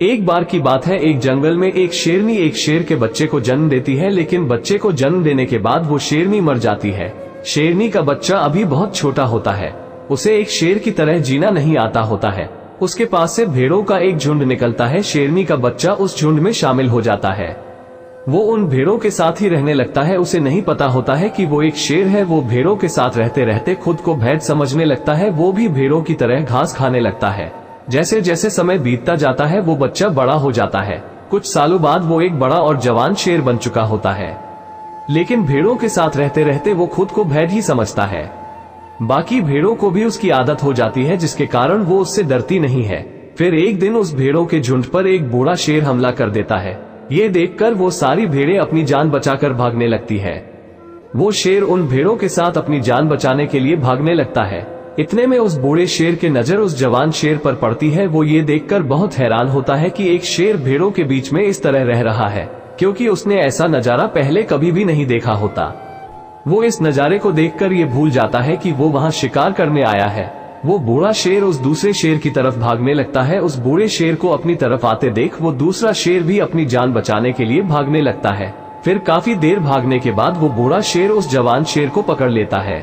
एक बार की बात है, एक जंगल में एक शेरनी एक शेर के बच्चे को जन्म देती है, लेकिन बच्चे को जन्म देने के बाद वो शेरनी मर जाती है। शेरनी का बच्चा अभी बहुत छोटा होता है, उसे एक शेर की तरह जीना नहीं आता होता है। उसके पास से भेड़ों का एक झुंड निकलता है, शेरनी का बच्चा उस झुंड में शामिल हो जाता है। वो उन भेड़ों के साथ ही रहने लगता है, उसे नहीं पता होता है कि वो एक शेर है। वो भेड़ों के साथ रहते रहते खुद को भेड़ समझने लगता है, वो भी भेड़ों की तरह घास खाने लगता है। जैसे जैसे समय बीतता जाता है वो बच्चा बड़ा हो जाता है। कुछ सालों बाद वो एक बड़ा और जवान शेर बन चुका होता है, लेकिन भेड़ों के साथ रहते रहते वो खुद को भेड़ ही समझता है। बाकी भेड़ों को भी उसकी आदत हो जाती है, जिसके कारण वो उससे डरती नहीं है। फिर एक दिन उस भेड़ों के झुंड पर एक बूढ़ा शेर हमला कर देता है। ये देखकर वो सारी भेड़ें अपनी जान बचाकर भागने लगती है। वो शेर उन भेड़ों के साथ अपनी जान बचाने के लिए भागने लगता है। इतने में उस बूढ़े शेर के नजर उस जवान शेर पर पड़ती है। वो ये देखकर बहुत हैरान होता है कि एक शेर भेड़ों के बीच में इस तरह रह रहा है, क्योंकि उसने ऐसा नजारा पहले कभी भी नहीं देखा होता। वो इस नजारे को देखकर ये भूल जाता है कि वो वहाँ शिकार करने आया है। वो बूढ़ा शेर उस दूसरे शेर की तरफ भागने लगता है। उस बूढ़े शेर को अपनी तरफ आते देख वो दूसरा शेर भी अपनी जान बचाने के लिए भागने लगता है। फिर काफी देर भागने के बाद वो बूढ़ा शेर उस जवान शेर को पकड़ लेता है।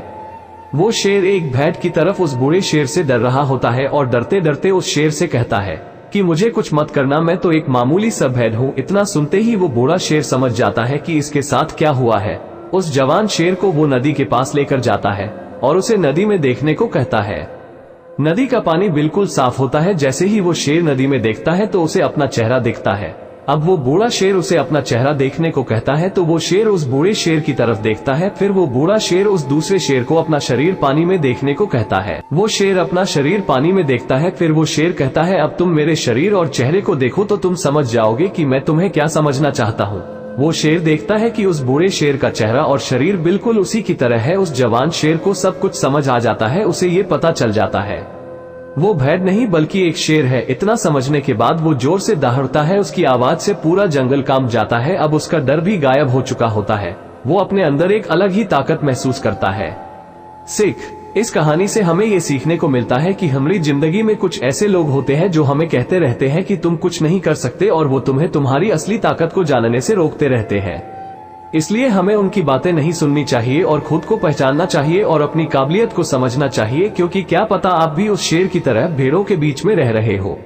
वो शेर एक भेड़ की तरफ उस बूढ़े शेर से डर रहा होता है और डरते डरते उस शेर से कहता है कि मुझे कुछ मत करना, मैं तो एक मामूली सा भेड़ हूँ। इतना सुनते ही वो बूढ़ा शेर समझ जाता है कि इसके साथ क्या हुआ है। उस जवान शेर को वो नदी के पास लेकर जाता है और उसे नदी में देखने को कहता है। नदी का पानी बिल्कुल साफ होता है। जैसे ही वो शेर नदी में देखता है तो उसे अपना चेहरा दिखता है। अब वो बूढ़ा शेर उसे अपना चेहरा देखने को कहता है, तो वो शेर उस बूढ़े शेर की तरफ देखता है। फिर वो बूढ़ा शेर उस दूसरे शेर को अपना शरीर पानी में देखने को कहता है। वो शेर अपना शरीर पानी में देखता है। फिर वो शेर कहता है, अब तुम मेरे शरीर और चेहरे को देखो तो तुम समझ जाओगे कि मैं तुम्हें क्या समझना चाहता हूँ। वो शेर देखता है कि उस बूढ़े शेर का चेहरा और शरीर बिल्कुल उसी की तरह है। उस जवान शेर को सब कुछ समझ आ जाता है, उसे ये पता चल जाता है वो भेड़ नहीं बल्कि एक शेर है। इतना समझने के बाद वो जोर से दहाड़ता है, उसकी आवाज से पूरा जंगल कांप जाता है। अब उसका डर भी गायब हो चुका होता है। वो अपने अंदर एक अलग ही ताकत महसूस करता है। सीख, इस कहानी से हमें ये सीखने को मिलता है कि हमारी जिंदगी में कुछ ऐसे लोग होते हैं जो हमें कहते रहते हैं कि तुम कुछ नहीं कर सकते, और वो तुम्हें तुम्हारी असली ताकत को जानने से रोकते रहते हैं। इसलिए हमें उनकी बातें नहीं सुननी चाहिए और खुद को पहचानना चाहिए और अपनी काबिलियत को समझना चाहिए, क्योंकि क्या पता आप भी उस शेर की तरह भेड़ों के बीच में रह रहे हो।